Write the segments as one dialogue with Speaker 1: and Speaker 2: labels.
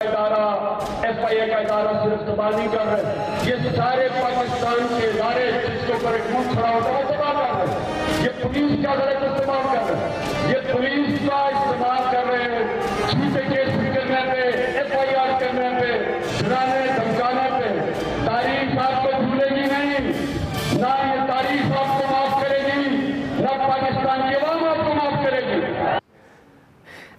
Speaker 1: इदारा FIA का इदारा सिर्फ इस्तेमाल नहीं कर रहे, ये सारे पाकिस्तान के इदारे जिसके ऊपर एक मुंह खड़ा होता है इस्तेमाल कर रहे हैं। ये पुलिस का गलत इस्तेमाल कर रहे हैं, ये पुलिस का इस्तेमाल कर रहे हैं झूठे केस भी करने पे, FIR करने पे, डराने धमकाने पे। तारीख आपको भूलेगी नहीं, ना ये तारीख आपको माफ करेगी, ना पाकिस्तान की अवाम आपको माफ करेगी।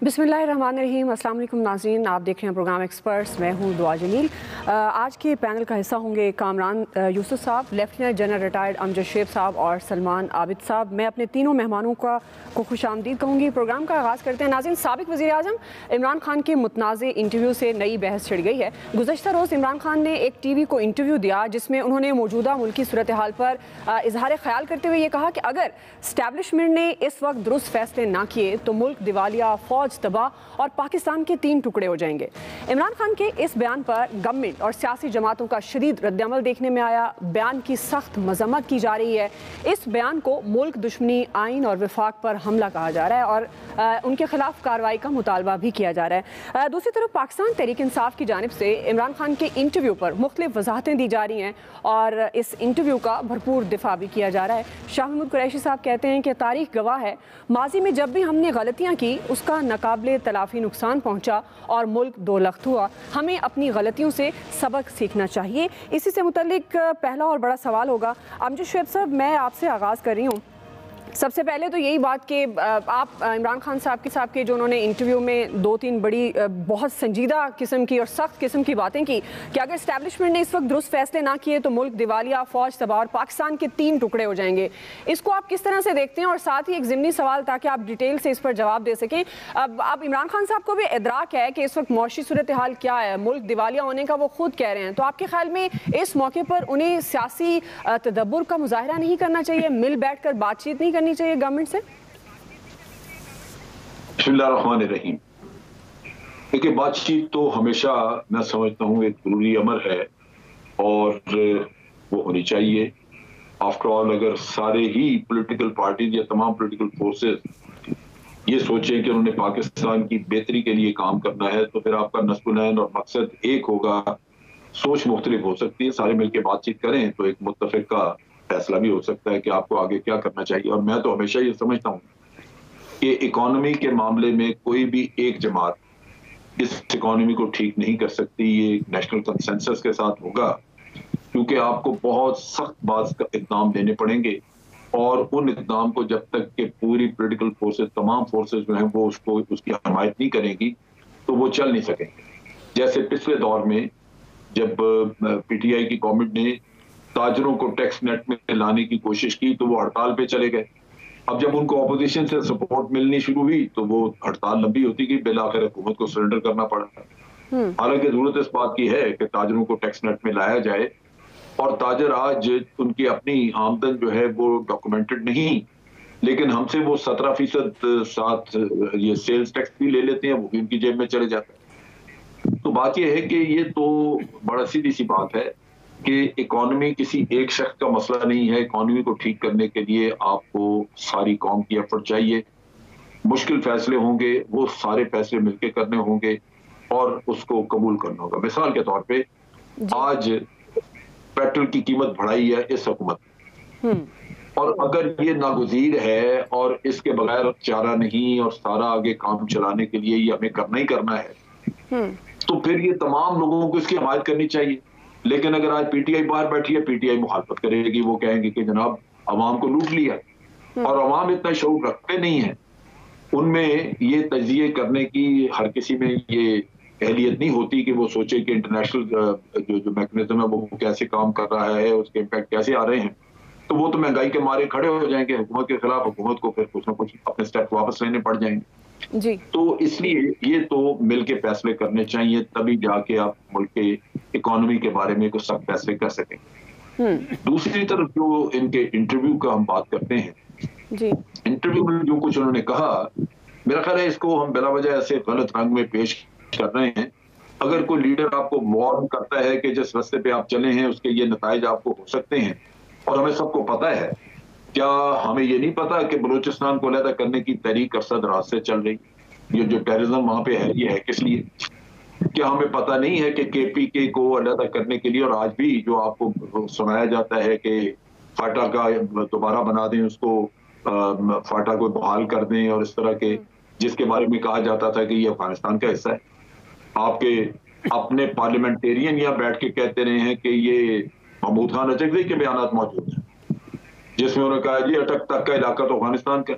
Speaker 2: बिस्मिल्लाहिर्रहमानिर्रहीम। अस्सलाम वालेकुम नाज़रीन, आप देख रहे हैं प्रोग्राम एक्सपर्ट्स। मैं हूं दुआ जमील। आज के पैनल का हिस्सा होंगे कामरान यूसुफ साहब, lieutenant general retired Amjad Sheikh साहब और सलमान आबिद साहब। मैं अपने तीनों मेहमानों को खुशामदीद कहूँगी। प्रोग्राम का आगाज़ करते हैं। नाज़रीन, साबिक़ वज़ीर आज़म इमरान खान के मुतनाज़े इंटरव्यू से नई बहस छिड़ गई है। गुज़श्ता रोज़ इमरान खान ने एक TV को इंटरव्यू दिया जिसमें उन्होंने मौजूदा मुल्की सूरत हाल पर इजहार ख्याल करते हुए ये कहा कि अगर स्टैब्लिशमेंट ने इस वक्त दुरुस्त फैसले ना किए तो मुल्क दिवालिया, फौज तबाह और पाकिस्तान के 3 टुकड़े हो जाएंगे। इमरान खान के इस बयान पर गवर्नमेंट और सियासी जमातों का शदीद रद्दअमल देखने में आया। बयान की सख्त मजम्मत की जा रही है। इस बयान को मुल्क दुश्मनी आइन और विफाक पर हमला कहा जा रहा है और उनके खिलाफ कार्रवाई का मुतालबा भी किया जा रहा है। दूसरी तरफ पाकिस्तान तहरीक इंसाफ की जानिब से इमरान खान के इंटरव्यू पर मुख्तलिफ वजाहतें दी जा रही हैं और इस इंटरव्यू का भरपूर दिफा भी किया जा रहा है। शाह महमूद कुरैशी साहब कहते हैं कि तारीख गवाह है, माजी में जब भी हमने गलतियाँ की उसका नाकाबिले तलाफी नुकसान पहुँचा और मुल्क दोलख्त हुआ। हमें अपनी गलतियों से सबक सीखना चाहिए। इसी से मुतल्लिक पहला और बड़ा सवाल होगा। अमजद शेख साहब, मैं आपसे आगाज़ कर रही हूँ। सबसे पहले तो यही बात कि आप इमरान खान साहब के जो उन्होंने इंटरव्यू में 2-3 बड़ी बहुत संजीदा किस्म की और सख्त किस्म की बातें की कि अगर इस्टेब्लिशमेंट ने इस वक्त दुरुस्त फैसले ना किए तो मुल्क दिवालिया, फौज तबाह और पाकिस्तान के 3 टुकड़े हो जाएंगे। इसको आप किस तरह से देखते हैं? और साथ ही एक ज़िमनी सवाल ताकि आप डिटेल से इस पर जवाब दे सकें। अब इमरान खान साहब को भी इदराक है कि इस वक्त मौशी सूरत हाल क्या है, मुल्क दिवालिया होने का वो खुद कह रहे हैं। तो आपके ख्याल में इस मौके पर उन्हें सियासी तदब्बुर का मुजाहरा नहीं करना चाहिए, मिल बैठ कर बातचीत नहीं करनी चाहिए गवर्नमेंट से?
Speaker 3: बिस्मिल्लाहिर्रहमानिर्रहीम। देखिए, बातचीत तो हमेशा मैं समझता हूँ एक जरूरी अमर है और वो होनी चाहिए। आफ्टर ऑल, अगर सारे ही पॉलिटिकल पार्टीज या तमाम पॉलिटिकल फोर्सेस ये सोचें कि उन्होंने पाकिस्तान की बेहतरी के लिए काम करना है तो फिर आपका नस्बुनैन और मकसद एक होगा। सोच मुख्तलिफ हो सकती है, सारे मिलकर बातचीत करें तो एक मुत्तफिक का फैसला भी हो सकता है कि आपको आगे क्या करना चाहिए। और मैं तो हमेशा ये समझता हूँ कि इकोनॉमी के मामले में कोई भी एक जमात इस इकोनॉमी को ठीक नहीं कर सकती। ये नेशनल कंसेंसस के साथ होगा क्योंकि आपको बहुत सख्त बात का इक़दाम देने पड़ेंगे और उन इक़दाम को जब तक कि पूरी पॉलिटिकल फोर्सेस, तमाम फोर्सेस जो हैं वो उसकी हमायत नहीं करेंगी तो वो चल नहीं सकेंगे। जैसे पिछले दौर में जब PTI की गवर्नमेंट ने ताजरों को टैक्स नेट में लाने की कोशिश की तो वो हड़ताल पे चले गए। अब जब उनको ऑपोजिशन से सपोर्ट मिलनी शुरू हुई तो वो हड़ताल लंबी होती गई, बिलाखिर हुकूमत को सरेंडर करना पड़ा। हालांकि जरूरत इस बात की है कि ताजरों को टैक्स नेट में लाया जाए और ताजर आज उनकी अपनी आमदन जो है वो डॉक्यूमेंटेड नहीं, लेकिन हमसे वो 17% साथ ये सेल्स टैक्स भी ले लेते हैं, वो भी उनकी जेब में चले जाता है। तो बात यह है कि ये तो बड़ा सीधी सी बात है कि इकोनॉमी किसी एक शख्स का मसला नहीं है। इकोनॉमी को ठीक करने के लिए आपको सारी कौम की एफर्ट चाहिए। मुश्किल फैसले होंगे, वो सारे फैसले मिलकर करने होंगे और उसको कबूल करना होगा। मिसाल के तौर पे आज पेट्रोल की कीमत बढ़ाई है इस हुकूमत, और अगर ये नागुज़ीर है और इसके बगैर चारा नहीं और सारा आगे काम चलाने के लिए ये हमें करना ही करना है तो फिर ये तमाम लोगों को इसकी हमायत करनी चाहिए। लेकिन अगर आज PTI बाहर बैठी है, PTI मुखालफत करेगी, वो कहेंगे कि जनाब अवाम को लूट लिया, और अवाम इतना शौक रखते नहीं है, उनमें ये तजिए करने की हर किसी में ये अहलियत नहीं होती कि वो सोचे कि इंटरनेशनल जो मैकेनिज्म है वो कैसे काम कर रहा है, उसके इम्पैक्ट कैसे आ रहे हैं। तो वो तो महंगाई के मारे खड़े हो जाएंगे हुकूमत के खिलाफ, हुकूमत को फिर कुछ ना कुछ अपने स्टेप वापस लेने पड़ जाएंगे
Speaker 2: जी।
Speaker 3: तो इसलिए ये तो मिलके फैसले करने चाहिए, तभी जाके आप मुल्क के इकोनॉमी के बारे में कुछ सख्त फैसले कर सकेंगे। दूसरी तरफ जो इनके इंटरव्यू का हम बात करते हैं
Speaker 2: जी,
Speaker 3: इंटरव्यू में जो कुछ उन्होंने कहा, मेरा ख्याल है इसको हम बिला वजह ऐसे गलत रंग में पेश कर रहे हैं। अगर कोई लीडर आपको वार्न करता है कि जिस रास्ते पे आप चले हैं उसके ये नताइज आपको हो सकते हैं, और हमें सबको पता है, क्या हमें ये नहीं पता कि बलूचिस्तान को अलहदा करने की तहरीक अरसद रात से चल रही, ये जो टेररिज्म वहां पे है ये है किस लिए? क्या हमें पता नहीं है कि केपीके को अलग करने के लिए, और आज भी जो आपको सुनाया जाता है कि फाटा का दोबारा बना दें, उसको फाटा को बहाल कर दें, और इस तरह के जिसके बारे में कहा जाता था कि ये अफगानिस्तान का हिस्सा है। आपके अपने पार्लियामेंटेरियन यहाँ बैठ के कहते रहे हैं कि ये महमूद खान अजगरी के बयान मौजूद हैं जिसमें उन्होंने कहा जी अटक तक का इलाका तो अफगानिस्तान का।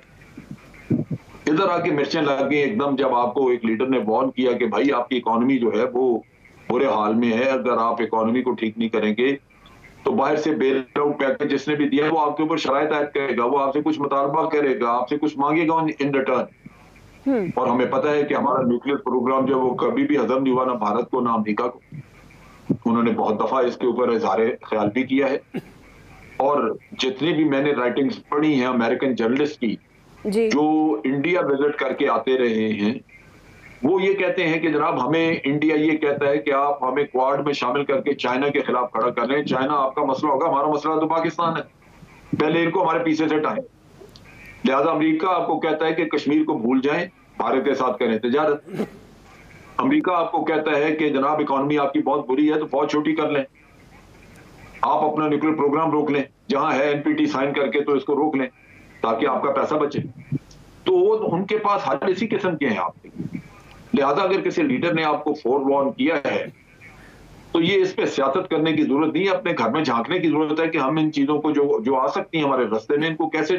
Speaker 3: इधर आके मिर्चें लग गई एकदम जब आपको एक लीडर ने वार्न किया कि भाई आपकी इकोनॉमी जो है वो बुरे हाल में है, अगर आप इकोनॉमी को ठीक नहीं करेंगे तो बाहर से बेल आउट पैकेज जिसने भी दिया वो आपके ऊपर शराइत आयद करेगा, वो आपसे कुछ मुतालबा करेगा, आपसे कुछ मांगेगा इन रिटर्न। और हमें पता है कि हमारा न्यूक्लियर प्रोग्राम जो वो कभी भी हजम नहीं हुआ, ना भारत को ना अमेरिका को। उन्होंने बहुत दफा इसके ऊपर इज़हार ख्याल भी किया है, और जितनी भी मैंने राइटिंग्स पढ़ी हैं अमेरिकन जर्नलिस्ट की जो इंडिया विजिट करके आते रहे हैं, वो ये कहते हैं कि जनाब हमें इंडिया ये कहता है कि आप हमें क्वाड में शामिल करके चाइना के खिलाफ खड़ा कर रहे हैं। चाइना आपका मसला होगा, हमारा मसला तो पाकिस्तान है, पहले इनको हमारे पीछे से हटाएं। लिहाजा अमेरिका आपको कहता है कि कश्मीर को भूल जाएं, भारत के साथ करें तिजारत। अमेरिका आपको कहता है कि जनाब इकोनॉमी आपकी बहुत बुरी है तो फौज छोटी कर लें, आप अपना न्यूक्लियर प्रोग्राम रोक लें, जहां है एनपीटी साइन करके तो इसको रोक लें ताकि आपका पैसा बचे। तो वो उनके पास हर इसी किस्म के हैं आपके। लिहाजा अगर किसी लीडर ने आपको फोरवॉर्न किया है तो ये इस पे सियासत करने की जरूरत नहीं है, अपने घर में झांकने की जरूरत है कि हम इन चीजों को जो आ सकती हैं हमारे रास्ते में, इनको कैसे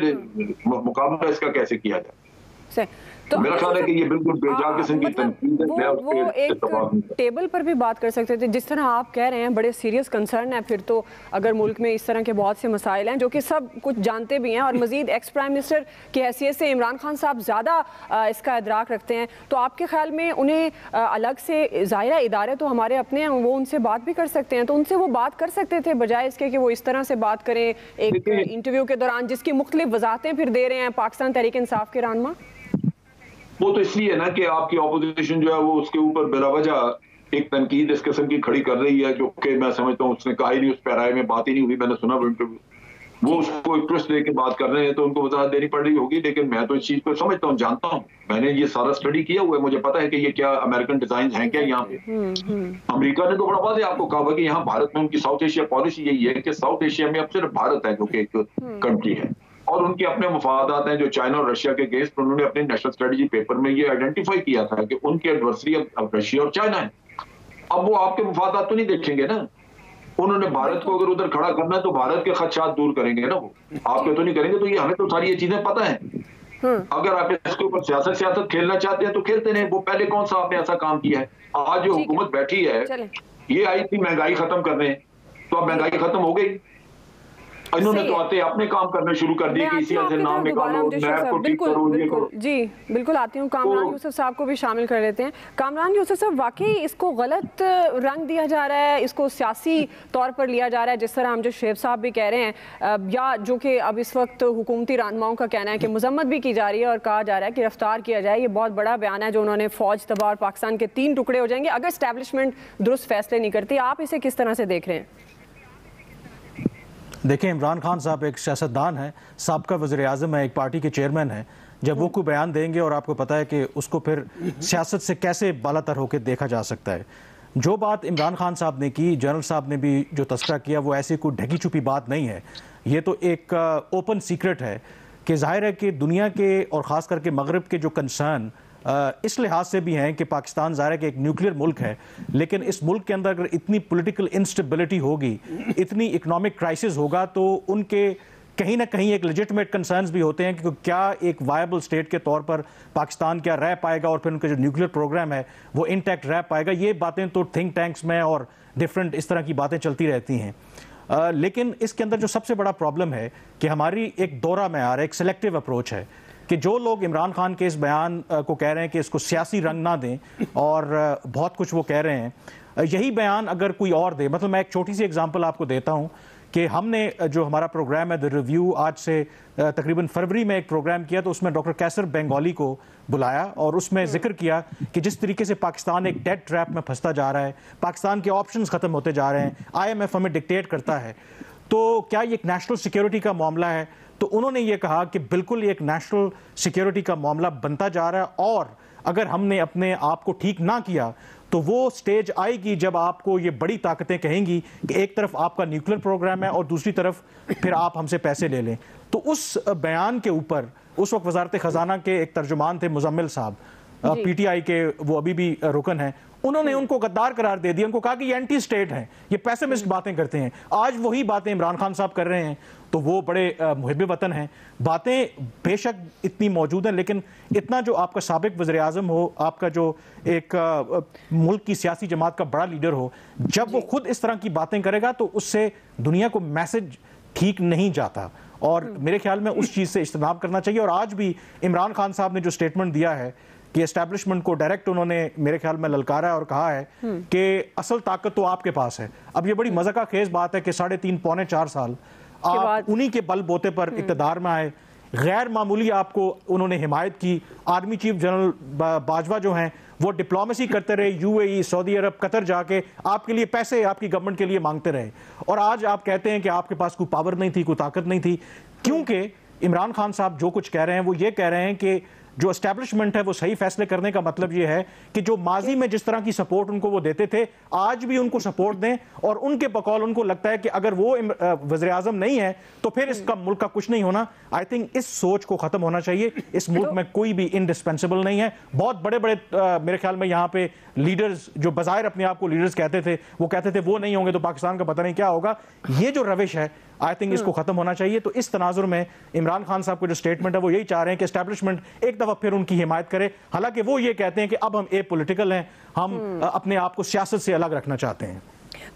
Speaker 3: मुकाबला इसका कैसे किया जाए। तो मेरा ख्याल है कि ये बिल्कुल बेजा किस्म की तनकीद है।
Speaker 2: वो एक टेबल पर भी बात कर सकते थे, जिस तरह आप कह रहे हैं बड़े सीरियस कंसर्न है फिर तो, अगर मुल्क में इस तरह के बहुत से मसाइल हैं जो कि सब कुछ जानते भी हैं, और मजीद एक्स प्राइम मिनिस्टर की हैसियत से इमरान खान साहब ज़्यादा इसका इदराक रखते हैं, तो आपके ख्याल में उन्हें अलग से ज़ाहिरा इदारे तो हमारे अपने हैं, वो उनसे बात भी कर सकते हैं, तो उनसे वो बात कर सकते थे बजाय इसके कि वो इस तरह से बात करें एक इंटरव्यू के दौरान जिसकी मुख्तलिफ वजाहतें फिर दे रहे हैं पाकिस्तान तहरीक इंसाफ के रहनुमा।
Speaker 3: वो तो इसलिए ना कि आपकी ऑपोजिशन जो है वो उसके ऊपर बिला वजह एक तनकीद इस किस्म की खड़ी कर रही है, जो कि मैं समझता हूँ उसने कहा ही नहीं, उस पैराए में बात ही नहीं हुई, मैंने सुना वो इंटरव्यू, वो उसको एक ट्विस्ट देके बात कर रहे हैं तो उनको वजाहत देनी पड़ रही होगी। लेकिन मैं तो इस चीज को समझता हूँ, जानता हूँ, मैंने ये सारा स्टडी किया हुआ है, मुझे पता है कि ये क्या अमेरिकन डिजाइन हैं क्या यहाँ पे। अमेरिका ने तो बड़ा वाज़ेह आपको कहा कि यहाँ भारत में उनकी साउथ एशिया पॉलिसी यही है कि साउथ एशिया में अब सिर्फ भारत है जो कि एक कंट्री है, और उनके अपने मफादात हैं जो चाइना और रशिया के अगेंस्ट। उन्होंने अपने नेशनल स्ट्रेटजी पेपर में ये आइडेंटिफाई किया था कि उनके एडवर्सरी अब रशिया और चाइना है। अब वो आपके मफादात तो नहीं देखेंगे ना, उन्होंने भारत को अगर उधर खड़ा करना है तो भारत के खदशात दूर करेंगे ना, वो आपके तो नहीं करेंगे। तो ये हमें तो सारी ये चीजें पता है। अगर आप इसके ऊपर सियासत खेलना चाहते हैं तो खेलते नहीं। वो पहले कौन सा आपने ऐसा काम किया है? आज जो हुकूमत बैठी है ये आई थी महंगाई खत्म करने, तो अब महंगाई खत्म हो गई, इन्होंने तो आते अपने काम करने शुरू कर दिए कि इसी से नाम निकालो, मैप को ठीक करो, ये करो।
Speaker 2: जी बिल्कुल आती हूँ, कामरान यूसुफ साहब को भी शामिल कर लेते हैं। कामरान यूसुफ साहब, वाकई इसको गलत रंग दिया जा रहा है, इसको सियासी तौर पर लिया जा रहा है, जिस तरह हम जो शेख साहब भी कह रहे हैं, या जो कि अब इस वक्त हुकूमती रहनुमाओं का कहना है कि मजम्मत भी की जा रही है और कहा जा रहा है कि गिरफ्तार किया जाए। ये बहुत बड़ा बयान है जो उन्होंने, फौज तबाह और पाकिस्तान के 3 टुकड़े हो जाएंगे अगर एस्टैब्लिशमेंट दुरुस्त फैसले नहीं करती। आप इसे किस तरह से देख रहे हैं?
Speaker 4: देखिए, इमरान खान साहब एक सियासतदान है, साबका वज़ीर आज़म है, एक पार्टी के चेयरमैन है। जब वो कोई बयान देंगे और आपको पता है कि उसको फिर सियासत से कैसे बालातर होकर देखा जा सकता है। जो बात इमरान खान साहब ने की, जनरल साहब ने भी जो तस्करा किया, वो ऐसी कोई ढकी छुपी बात नहीं है। ये तो एक ओपन सीक्रेट है कि जाहिर है कि दुनिया के और ख़ास करके मगरब के जो कंसर्न इस लिहाज से भी हैं कि पाकिस्तान ज़ाहिर है कि एक न्यूक्लियर मुल्क है, लेकिन इस मुल्क के अंदर अगर इतनी पॉलिटिकल इंस्टेबिलिटी होगी, इतनी इकोनॉमिक क्राइसिस होगा, तो उनके कहीं ना कहीं एक लेजिटिमेट कंसर्न्स भी होते हैं कि क्या एक वायबल स्टेट के तौर पर पाकिस्तान क्या रह पाएगा और फिर उनका जो न्यूक्लियर प्रोग्राम है वो इंटैक्ट रह पाएगा। ये बातें तो थिंक टैंक्स में और डिफरेंट इस तरह की बातें चलती रहती हैं। लेकिन इसके अंदर जो सबसे बड़ा प्रॉब्लम है कि हमारी एक दौरा में आ रहा है, एक सेलेक्टिव अप्रोच है कि जो लोग इमरान खान के इस बयान को कह रहे हैं कि इसको सियासी रंग ना दें और बहुत कुछ वो कह रहे हैं, यही बयान अगर कोई और दे, मतलब मैं एक छोटी सी एग्जांपल आपको देता हूं कि हमने जो हमारा प्रोग्राम है द रिव्यू, आज से तकरीबन फरवरी में एक प्रोग्राम किया, तो उसमें डॉक्टर कैसर बंगाली को बुलाया और उसमें जिक्र किया कि जिस तरीके से पाकिस्तान एक डेट ट्रैप में फंसता जा रहा है, पाकिस्तान के ऑप्शंस ख़त्म होते जा रहे हैं, IMF हमें डिक्टेट करता है, तो क्या ये एक नेशनल सिक्योरिटी का मामला है? तो उन्होंने ये कहा कि बिल्कुल ये एक नेशनल सिक्योरिटी का मामला बनता जा रहा है, और अगर हमने अपने आप को ठीक ना किया तो वो स्टेज आएगी जब आपको ये बड़ी ताकतें कहेंगी कि एक तरफ आपका न्यूक्लियर प्रोग्राम है और दूसरी तरफ फिर आप हमसे पैसे ले लें। तो उस बयान के ऊपर उस वक्त वजारत खजाना के एक तर्जुमान थे मुजम्मिल साहब, पीटीआई के, वो अभी भी रुकन हैं, उन्होंने उनको गद्दार करार दे दिया। उनको कहा कि ये एंटी स्टेट हैं, ये पैसिमिस्ट बातें करते हैं। आज वही बातें इमरान खान साहब कर रहे हैं, तो वो बड़े मुहिब वतन हैं। बातें बेशक इतनी मौजूद हैं, लेकिन इतना जो आपका साबिक वज़ीर आज़म हो, आपका जो एक मुल्क की सियासी जमात का बड़ा लीडर हो, जब वो खुद इस तरह की बातें करेगा तो उससे दुनिया को मैसेज ठीक नहीं जाता। और मेरे ख्याल में उस चीज़ से इज्तनाब करना चाहिए। और आज भी इमरान खान साहब ने जो स्टेटमेंट दिया है कि एस्टैब्लिशमेंट को डायरेक्ट उन्होंने मेरे ख्याल में ललकारा है और कहा है कि असल ताकत तो आपके पास है। अब ये बड़ी मज़ा का खेज बात है कि 3.5 पौने 4 साल आप उन्हीं के बल बोते पर इक़्तिदार में आए, गैर मामूली आपको उन्होंने हिमायत की। आर्मी चीफ जनरल बाजवा जो हैं वो डिप्लोमेसी करते रहे, यूएई, सऊदी अरब, कतर जाके आपके लिए पैसे आपकी गवर्नमेंट के लिए मांगते रहे। और आज आप कहते हैं कि आपके पास कोई पावर नहीं थी, कोई ताकत नहीं थी, क्योंकि इमरान खान साहब जो कुछ कह रहे हैं वो ये कह रहे हैं कि जो एस्टैब्लिशमेंट है वो सही फैसले करने का मतलब ये है कि जो माजी में जिस तरह की सपोर्ट उनको वो देते थे, आज भी उनको सपोर्ट दें। और उनके बकौल उनको लगता है कि अगर वो वज़ीर आज़म नहीं है तो फिर इसका मुल्क का कुछ नहीं होना। आई थिंक इस सोच को खत्म होना चाहिए। इस मुल्क में कोई भी इंडिस्पेंसिबल नहीं है। बहुत बड़े बड़े मेरे ख्याल में यहाँ पे लीडर्स जो बाज़ाहिर अपने आप को लीडर्स कहते थे, वो कहते थे वो नहीं होंगे तो पाकिस्तान का पता नहीं क्या होगा। ये जो रविश है, आई थिंक इसको खत्म होना चाहिए। तो इस तनाजुर में इमरान खान साहब को जो स्टेटमेंट है वो यही चाह रहे हैं कि एस्टैब्लिशमेंट एक दफा फिर उनकी हिमायत करे। हालांकि वो ये कहते हैं कि अब हम एपॉलिटिकल हैं, हम अपने आप को सियासत से अलग रखना चाहते हैं।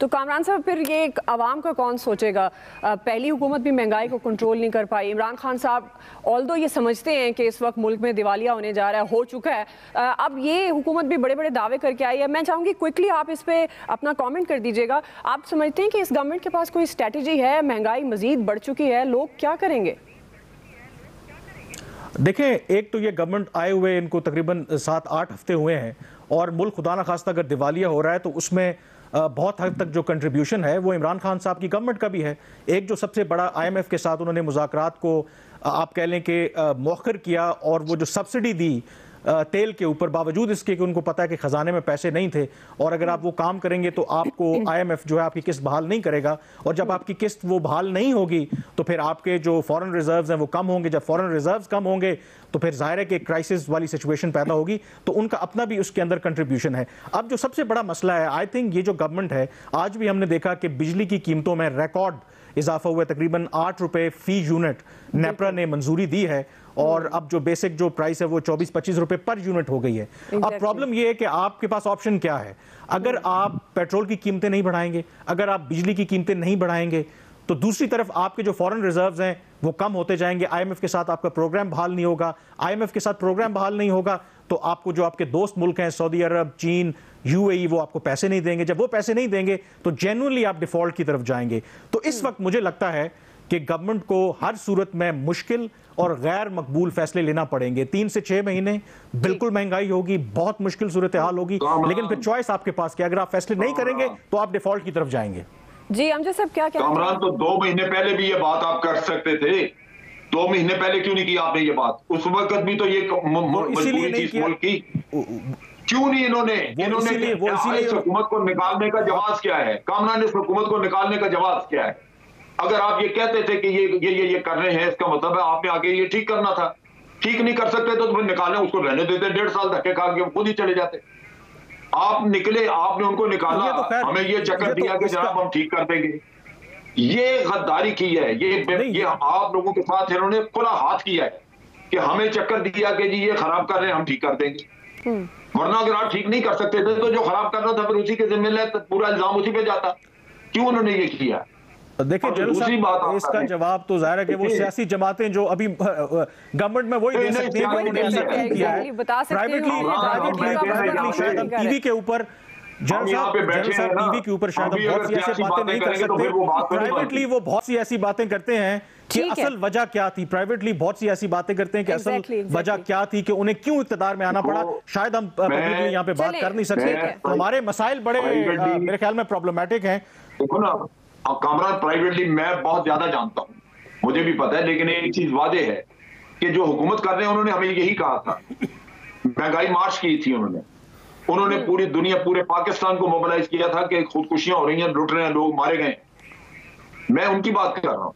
Speaker 2: तो कामरान साहब, फिर ये एक आवाम का कौन सोचेगा? पहली हुकूमत भी महंगाई को कंट्रोल नहीं कर पाई। इमरान खान साहब ऑल्दो ये समझते हैं कि इस वक्त मुल्क में दिवालिया होने जा रहा है, हो चुका है, अब ये हुकूमत भी बड़े बड़े दावे करके आई है। मैं चाहूँगी क्विकली आप इस पर अपना कमेंट कर दीजिएगा। आप समझते हैं कि इस गवर्नमेंट के पास कोई स्ट्रैटेजी है? महंगाई मजीद बढ़ चुकी है, लोग क्या करेंगे?
Speaker 4: देखें, एक तो ये गवर्नमेंट आए हुए इनको तकरीबन 7-8 हफ्ते हुए हैं और मुल्क खुदा न खास्ता अगर दिवालिया हो रहा है तो उसमें बहुत हद तक जो कंट्रीब्यूशन है वो इमरान खान साहब की गवर्नमेंट का भी है। एक जो सबसे बड़ा IMF के साथ उन्होंने मुज़ाकरात को आप कह लें कि मौखर किया, और वो जो सब्सिडी दी तेल के ऊपर, बावजूद इसके कि उनको पता है कि ख़जाने में पैसे नहीं थे, और अगर आप वो काम करेंगे तो आपको IMF जो है आपकी किस्त बहाल नहीं करेगा, और जब आपकी किस्त वो बहाल नहीं होगी तो फिर आपके जो फॉरेन रिजर्व्स हैं वो कम होंगे। जब फॉरेन रिजर्व्स कम होंगे तो फिर जाहिर है कि क्राइसिस वाली सिचुएशन पैदा होगी, तो उनका अपना भी उसके अंदर कंट्रीब्यूशन है। अब जो सबसे बड़ा मसला है, आई थिंक ये जो गवर्नमेंट है, आज भी हमने देखा कि बिजली की कीमतों में रिकॉर्ड इजाफा हुआ, तकरीबन 8 रुपए फी यूनिट नेपरा ने मंजूरी दी है, और अब जो बेसिक जो प्राइस है वो 24-25 रुपए पर यूनिट हो गई है। अब प्रॉब्लम ये है कि आपके पास ऑप्शन क्या है। अगर आप पेट्रोल की कीमतें नहीं बढ़ाएंगे, अगर आप बिजली की कीमतें नहीं बढ़ाएंगे, तो दूसरी तरफ आपके जो फॉरेन रिजर्व्स हैं वो कम होते जाएंगे। IMF के साथ आपका प्रोग्राम बहाल नहीं होगा। IMF के साथ प्रोग्राम बहाल नहीं होगा तो आपको जो आपके दोस्त मुल्क हैं, सऊदी अरब, चीन, UAE, वो आपको पैसे नहीं देंगे। जब वो पैसे नहीं देंगे तो जेन्युइनली आप डिफॉल्ट की तरफ जाएंगे। तो इस वक्त मुझे लगता है कि गवर्नमेंट को हर सूरत में मुश्किल और गैर मकबूल फैसले लेना पड़ेंगे। 3 से 6 महीने बिल्कुल महंगाई होगी, बहुत मुश्किल सूरत हाल होगी, लेकिन फिर चॉइस आपके पास कि अगर आप फैसले नहीं करेंगे तो आप डिफॉल्ट की तरफ जाएंगे।
Speaker 2: जी अमजद साहब, क्या कहते हैं?
Speaker 3: कामरान, तो 2 महीने पहले भी ये बात आप कर सकते थे। 2 महीने पहले क्यों नहीं की आपने ये बात? उस वक्त भी तो ये मजबूरी थी इस मुल्क की। क्यों नहीं इन्होंने इस हुकूमत को निकालने का जवाब क्या है? कामरान, इस हुकूमत को निकालने का जवाब क्या है? अगर आप ये कहते थे कि ये कर रहे हैं, इसका मतलब है आपने आगे ये ठीक करना था। ठीक नहीं कर सकते तो फिर निकालने, उसको रहने देते, 1.5 साल धक्के खा के खुद ही चले जाते। आप निकले, आपने उनको निकाला, हमें ये चक्कर दिया कि जनाब हम ठीक कर देंगे। ये गद्दारी की है, ये आप लोगों के साथ इन्होंने खुला हाथ किया है कि हमें चक्कर दिया कि जी ये खराब कर रहे हैं, हम ठीक कर देंगे। वरना अगर आप ठीक नहीं कर सकते थे तो जो खराब करना था फिर उसी के जिम्मे ले, पूरा इल्जाम उसी पे जाता। क्यों उन्होंने ये किया?
Speaker 4: देखिए जनरल साहब, इसका जवाब तो जाहिर है कि वो सियासी जमातें जो अभी गवर्नमेंट में वही दे सकती हैं कि उन्होंने ऐसा क्यों किया है। प्राइवेटली शायद हम टीवी के ऊपर जनरल साहब टीवी के ऊपर शायद हम बहुत सी ऐसी बातें नहीं कर सकते। प्राइवेटली वो बहुत सी ऐसी बातें करते हैं कि असल वजह क्या थी। प्राइवेटली बहुत सी ऐसी बातें करते हैं कि असल वजह क्या थी कि उन्हें क्यों इक़्तिदार में आना पड़ा। शायद हम पब्लिकली यहाँ पे बात कर नहीं सकते। हमारे मसाइल बड़े मेरे ख्याल में प्रॉब्लमेटिक हैं।
Speaker 3: देखो ना कामरान, प्राइवेटली मैं बहुत ज्यादा जानता हूँ, मुझे भी पता है, लेकिन एक चीज वादे है कि जो हुकूमत कर रहे हैं उन्होंने हमें यही कहा था। महंगाई मार्च की थी उन्होंने, उन्होंने पूरी दुनिया, पूरे पाकिस्तान को मोबिलाइज किया था कि खुदकुशियां हो रही हैं, लुट रहे हैं लोग, मारे गए। मैं उनकी बात कर रहा हूं।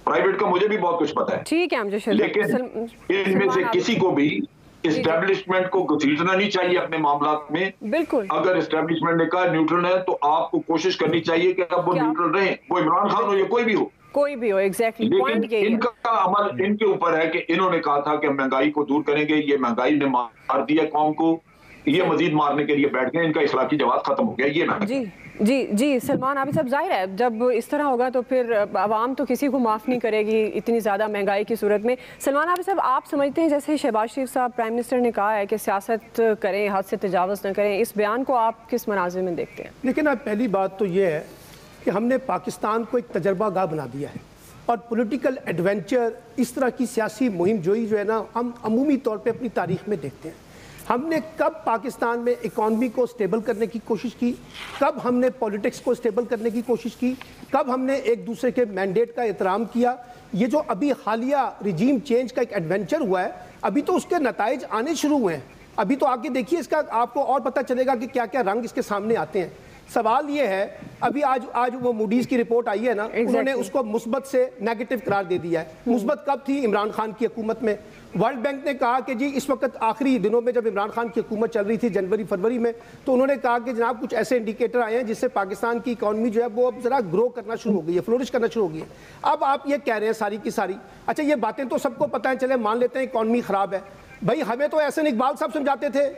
Speaker 3: प्राइवेट का मुझे भी बहुत कुछ पता है,
Speaker 2: ठीक है,
Speaker 3: लेकिन इनमें से किसी को भी इस्टेब्लिशमेंट को घसीटना नहीं चाहिए अपने मामलात में।
Speaker 2: बिल्कुल।
Speaker 3: अगर इस्टेब्लिशमेंट ने कहा न्यूट्रल है तो आपको कोशिश करनी चाहिए कि अब वो न्यूट्रल रहें, वो इमरान खान हो या कोई भी हो।
Speaker 2: एग्जैक्टली
Speaker 3: लेकिन इनका अमल इनके ऊपर है कि इन्होंने कहा था कि महंगाई को दूर करेंगे, ये महंगाई ने मार दिया कौम को, ये मजीद मारने के लिए बैठ गए, इनका इखलाकी जवाब खत्म हो गया। ये मैं
Speaker 2: जी सलमान आबिद साहब, जाहिर है जब इस तरह होगा तो फिर आवाम तो किसी को माफ़ नहीं करेगी इतनी ज़्यादा महंगाई की सूरत में। सलमान आबिद साहब, आप समझते हैं जैसे शहबाज शरीफ साहब प्राइम मिनिस्टर ने कहा है कि सियासत करें, हद से तजावज़ न करें, इस बयान को आप किस मनाज़िर में देखते हैं?
Speaker 5: लेकिन अब पहली बात तो ये है कि हमने पाकिस्तान को एक तजर्बा गाह बना दिया है और पॉलिटिकल एडवेंचर, इस तरह की सियासी मुहिम जोई जो है ना, हम अमूमी तौर पे अपनी तारीख में देखते हैं। हमने कब पाकिस्तान में इकॉनमी को स्टेबल करने की कोशिश की, कब हमने पॉलिटिक्स को स्टेबल करने की कोशिश की, कब हमने एक दूसरे के मैंडेट का एहतराम किया। ये जो अभी हालिया रिजीम चेंज का एक एडवेंचर हुआ है, अभी तो उसके नताइज आने शुरू हुए हैं। अभी तो आगे देखिए, इसका आपको और पता चलेगा कि क्या क्या रंग इसके सामने आते हैं। सवाल ये है, अभी आज वो मूडीज की रिपोर्ट आई है ना, उन्होंने उसको मुस्बत से नेगेटिव करार दे दिया है। मुस्बत कब थी? इमरान खान की हुकूमत में। वर्ल्ड बैंक ने कहा कि जी इस वक्त आखिरी दिनों में जब इमरान खान की हुकूमत चल रही थी जनवरी फरवरी में, तो उन्होंने कहा कि जनाब कुछ ऐसे इंडिकेटर आए हैं जिससे पाकिस्तान की इकॉनमी जो है वो अब जरा ग्रो करना शुरू हो गई है, फ्लोरिश करना शुरू हो गई है। अब आप ये कह रहे हैं सारी की सारी, अच्छा ये बातें तो सबको पता है, चले मान लेते हैं इकॉनमी खराब है। भाई हमें तो एहसन इकबाल साहब समझाते थे,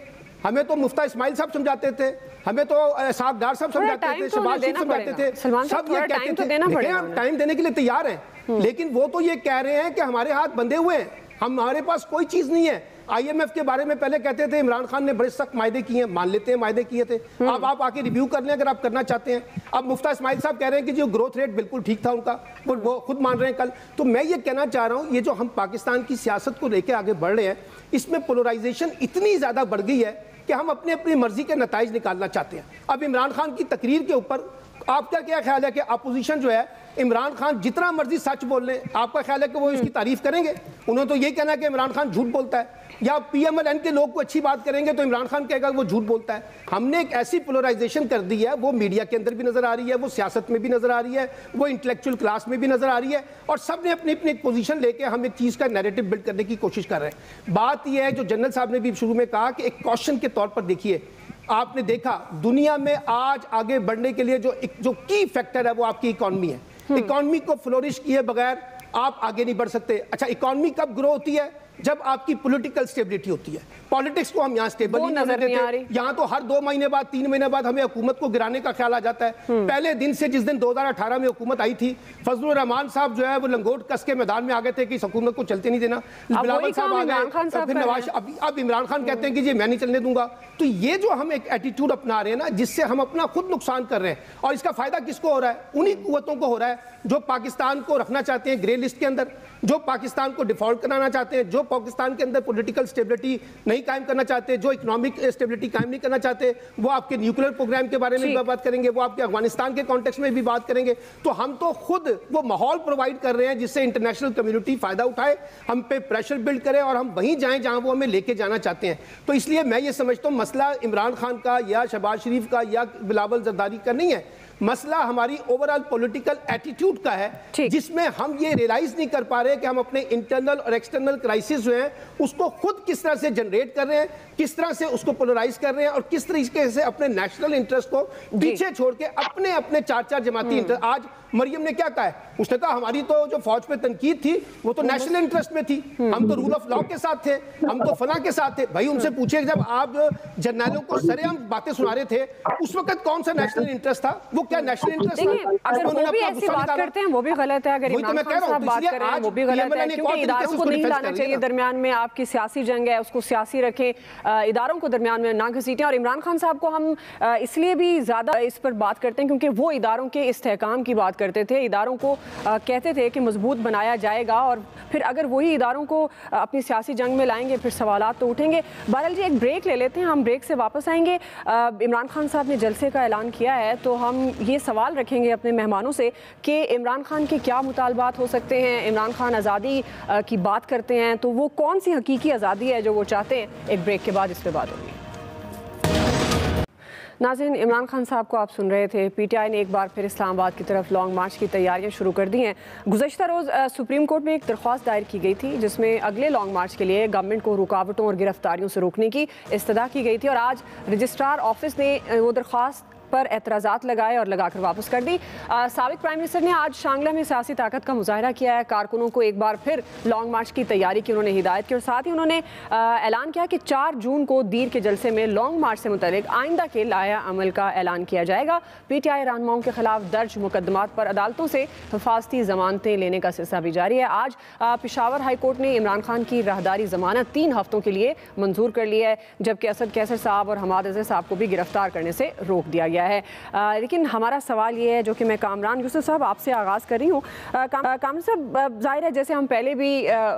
Speaker 5: हमें तो मुफ्ता इस्माइल साहब समझाते थे, हमें तो साहब डार साहब समझाते थे, शहबाज शरीफ समझाते थे, सब ये कहते थे। हम टाइम देने के लिए तैयार हैं, लेकिन वो तो ये कह रहे हैं कि हमारे हाथ बंधे हुए हैं, हमारे पास कोई चीज नहीं है। IMF के बारे में पहले कहते थे इमरान खान ने बड़े सख्त मायदे किए हैं, मान लेते हैं मायदे किए थे। अब आप आके रिव्यू कर लें अगर आप करना चाहते हैं। अब मुफ्ता इस्माइल साहब कह रहे हैं कि जो ग्रोथ रेट बिल्कुल ठीक था उनका, वो खुद मान रहे हैं कल। तो मैं ये कहना चाह रहा हूं, ये जो हम पाकिस्तान की सियासत को लेकर आगे बढ़ रहे हैं, इसमें पोलराइजेशन इतनी ज्यादा बढ़ गई है कि हम अपनी मर्जी के नताइज निकालना चाहते हैं। अब इमरान खान की तकरीर के ऊपर आपका क्या ख्याल है कि अपोजिशन जो है, इमरान खान जितना मर्जी सच बोल ले, आपका ख्याल है कि वो इसकी तारीफ करेंगे? उन्होंने तो ये कहना है कि इमरान खान झूठ बोलता है, या PMLN के लोग को अच्छी बात करेंगे तो इमरान खान कहेगा वो झूठ बोलता है। हमने एक ऐसी पोलराइजेशन कर दी है, वो मीडिया के अंदर भी नजर आ रही है, वो सियासत में भी नजर आ रही है, वो इंटेलेक्चुअल क्लास में भी नजर आ रही है, और सब ने अपनी अपनी पोजीशन लेके हम एक चीज का नैरेटिव बिल्ड करने की कोशिश कर रहे हैं। बात यह है, जो जनरल साहब ने भी शुरू में कहा कि एक क्वेश्चन के तौर पर देखिए, आपने देखा दुनिया में आज आगे बढ़ने के लिए जो की फैक्टर है वो आपकी इकॉनमी है। इकॉनमी को फ्लोरिश किए बगैर आप आगे नहीं बढ़ सकते। अच्छा, इकॉनमी कब ग्रो होती है? जब आपकी पॉलिटिकल स्टेबिलिटी होती है। पॉलिटिक्स को हम यहाँ स्टेबल नहीं नजर देते, यहाँ तो हर 2 महीने बाद 3 महीने बाद हमें हुकूमत को गिराने का ख्याल आ जाता है। पहले दिन से, जिस दिन 2018 में हुकूमत आई थी, फजलुर रहमान साहब जो है वो लंगोट कस के मैदान में आ गए थे कि इस हुकूमत को चलते नहीं देना। बिलावल साहब आ गए, फिर नवाज, अब इमरान खान कहते हैं कि जी मैं नहीं चलने दूंगा। तो ये जो हम एक एटीट्यूड अपना रहे हैं ना, जिससे हम अपना खुद नुकसान कर रहे हैं, और इसका फायदा किसको हो रहा है? उन्हीं कुव्वतों को हो रहा है जो पाकिस्तान को रखना चाहते हैं ग्रे लिस्ट के अंदर, जो पाकिस्तान को डिफॉल्ट कराना चाहते हैं, जो पाकिस्तान के अंदर पॉलिटिकल स्टेबिलिटी नहीं कायम करना चाहते, जो इकोनॉमिक स्टेबिलिटी कायम नहीं करना चाहते। वो आपके न्यूक्लियर प्रोग्राम के बारे में भी बात करेंगे, वो आपके अफगानिस्तान के कॉन्टेक्स्ट में भी बात करेंगे। तो हम तो खुद वो माहौल प्रोवाइड कर रहे हैं जिससे इंटरनेशनल कम्युनिटी फायदा उठाए, हम पे प्रेशर बिल्ड करे और हम वहीं जाएं जहां वो हमें लेके जाना चाहते हैं। तो इसलिए मैं ये समझता हूं मसला इमरान खान का या शहबाज शरीफ का या बिलावल जरदारी का नहीं है, मसला हमारी ओवरऑल पॉलिटिकल एटीट्यूड का है, जिसमें हम ये रियलाइज नहीं कर पा रहे कि हम अपने इंटरनल और एक्सटर्नल क्राइसिस जो हैं उसको खुद किस तरह से जनरेट कर रहे हैं, किस तरह से उसको पोलराइज कर रहे हैं, और किस तरीके से अपने नेशनल इंटरेस्ट को पीछे छोड़ के अपने अपने 4 जमाती इंटरेस्ट। आज मरियम ने क्या कहा है? उसने कहा हमारी तो जो फौज पे तनकीद थी वो तो नेशनल इंटरेस्ट में थी, हम तो रूल ऑफ लॉ के साथ थे, हम तो फला के साथ थे। भाई उनसे पूछिए, जब आप जर्नलों को सरेआम बातें सुना रहे थे उस वक्त कौन सा नेशनल इंटरेस्ट था? वो क्या नेशनल इंटरेस्ट था?
Speaker 2: अगर वो भी ऐसी बात करते हैं वो भी गलत है, अगर इमरान खान साहब बात कर रहे हैं वो भी गलत है, क्योंकि इदारों को नहीं लाना चाहिए दरमियान में। आपकी सियासी जंग है उसको सियासी रखें, इदारों को दरमियान में ना घसीटें। और इमरान खान साहब को हम इसलिए भी ज़्यादा इस पर बात करते हैं क्योंकि वो इदारों के इस्तेहकाम की बात करते थे, इदारों को कहते थे कि मजबूत बनाया जाएगा, और फिर अगर वही इदारों को अपनी सियासी जंग में लाएंगे फिर सवालात तो उठेंगे। बहरहाल जी, एक ब्रेक ले लेते हैं, हम ब्रेक से वापस आएंगे। इमरान खान साहब ने जलसे का ऐलान किया है, तो हम ये सवाल रखेंगे अपने मेहमानों से कि इमरान खान के क्या मुतालबात हो सकते हैं। इमरान खान आज़ादी की बात करते हैं तो वो कौन सी हकीकी आज़ादी है जो वो चाहते हैं? एक ब्रेक के बाद इस पर बात होगी। नाज़रीन, इमरान खान साहब को आप सुन रहे थे। पीटीआई ने एक बार फिर इस्लामाबाद की तरफ लॉन्ग मार्च की तैयारियां शुरू कर दी हैं। गुज़श्ता रोज़ सुप्रीम कोर्ट में एक दरख्वास्त दायर की गई थी जिसमें अगले लॉन्ग मार्च के लिए गवर्नमेंट को रुकावटों और गिरफ्तारियों से रोकने की इस्तदा की गई थी और आज रजिस्ट्रार ऑफिस ने वो दरख्वास्त पर एतराज़ात लगाए और लगाकर वापस कर दी। साबिक प्राइम मिनिस्टर ने आज शांगला में सियासी ताकत का मुजाहरा किया है। कारकुनों को एक बार फिर लॉन्ग मार्च की तैयारी की उन्होंने हिदायत की और साथ ही उन्होंने ऐलान किया कि 4 जून को दीर के जलसे में लॉन्ग मार्च से मुतल्लिक आइंदा के लाया अमल का ऐलान किया जाएगा। पीटीआई रहनुमाओं के खिलाफ दर्ज मुकदमात पर अदालतों से हिफाजती जमानतें लेने का सिलसिला भी जारी है। आज पेशावर हाई कोर्ट ने इमरान खान की राहदारी जमानत 3 हफ्तों के लिए मंजूर कर ली है, जबकि असद कैसर साहब और हमाद अज़हर साहब को भी गिरफ्तार करने से रोक दिया गया है। लेकिन हमारा सवाल ये है, जो कि मैं कामरान यूसुफ साहब आपसे आगाज़ कर रही हूँ। कामरान साहब, ज़ाहिर है जैसे हम पहले भी